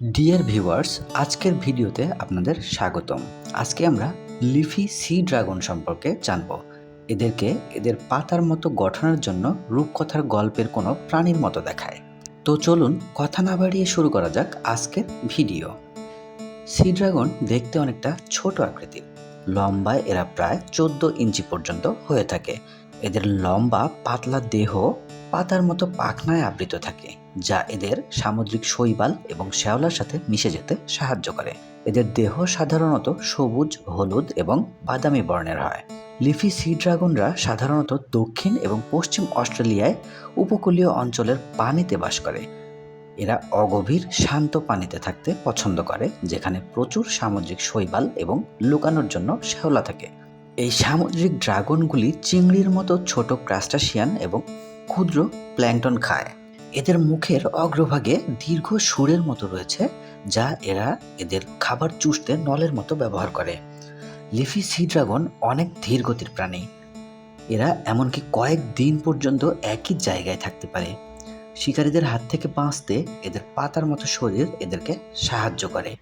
Dear viewers, আজকের ভিডিওতে আপনাদের স্বাগতম। আজকে আমরা লিফি সি ড্রাগন সম্পর্কে জানব। এদের পাতার মতো গঠনের জন্য রূপকথার গল্পের কোনো প্রাণীর মতো দেখায়। তো চলুন কথা না বাড়িয়ে শুরু করা যাক আজকের ভিডিও। সি ড্রাগন দেখতে অনেকটা ছোট আকৃতির। লম্বায় এরা প্রায় 14 ইঞ্চি পর্যন্ত হয়ে থাকে। এদের লম্বা পাতলা দেহ পাতার মতো পাখনায় আবৃত থাকে, যা এদের সামুদ্রিক শৈবাল এবং শ্যাওলার সাথে মিশে যেতে সাহায্য করে। এদের দেহ সাধারণত সবুজ, হলুদ এবং বাদামি বর্ণের হয়। লিফি সি ড্রাগনরা সাধারণত দক্ষিণ এবং পশ্চিম অস্ট্রেলিয়ায় উপকূলীয় অঞ্চলের পানিতে বাস করে। এরা অগভীর শান্ত পানিতে থাকতে পছন্দ করে, যেখানে প্রচুর সামুদ্রিক শৈবাল এবং লুকানোর জন্য শ্যাওলা থাকে। এই সামুদ্রিক ড্রাগনগুলি চিংড়ির মতো ছোট ক্রাস্টাসিয়ান এবং ক্ষুদ্র প্ল্যাঙ্কটন খায়। এদের মুখের অগ্রভাগে দীর্ঘ সুরের মতো রয়েছে, যা এরা এদের খাবার চুষতে নলের মতো ব্যবহার করে। লিফি সি ড্রাগন অনেক ধীর গতির প্রাণী। এরা এমনকি কয়েক দিন পর্যন্ত একই জায়গায় থাকতে পারে। শিকারীদের হাত থেকে বাঁচতে এদের পাতার মতো শরীর এদেরকে সাহায্য করে।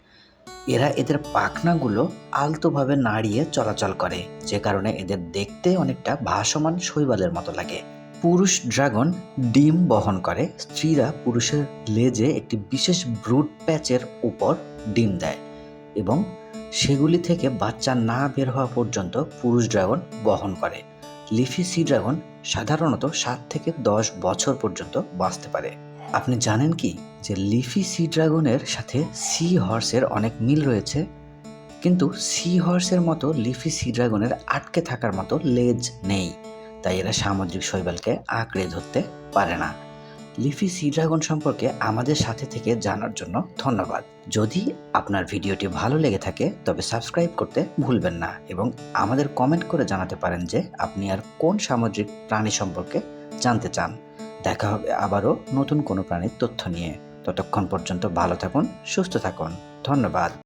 এরা এদের পাখনাগুলো আলতোভাবে নাড়িয়ে চলাচল করে, যে কারণে এদের দেখতে অনেকটা ভাসমান শৈবালের মতো লাগে। পুরুষ ড্রাগন ডিম বহন করে। স্ত্রীরা পুরুষের লেজে একটি বিশেষ ব্রুড প্যাচের উপর ডিম দেয় এবং সেগুলি থেকে বাচ্চা না বের হওয়া পর্যন্ত পুরুষ ড্রাগন বহন করে। লিফি সি ড্রাগন সাধারণত 7 থেকে 10 বছর পর্যন্ত বাঁচতে পারে। আপনি জানেন কি যে লিফি সি ড্রাগনের সাথে সি হর্সের অনেক মিল রয়েছে, কিন্তু সি হর্সের মতো লিফি সি ড্রাগনের আটকে থাকার মতো লেজ নেই, তাই এরা সামুদ্রিক শৈবালকে আঁকড়ে ধরতে পারে না। লিফি সি ড্রাগন সম্পর্কে আমাদের সাথে থেকে জানার জন্য ধন্যবাদ। যদি আপনার ভিডিওটি ভালো লেগে থাকে তবে সাবস্ক্রাইব করতে ভুলবেন না এবং আমাদের কমেন্ট করে জানাতে পারেন যে আপনি আর কোন সামুদ্রিক প্রাণী সম্পর্কে জানতে চান। দেখা হবে আবারও নতুন কোনো প্রাণীর তথ্য নিয়ে। ততক্ষণ পর্যন্ত ভালো থাকুন, সুস্থ থাকুন। ধন্যবাদ।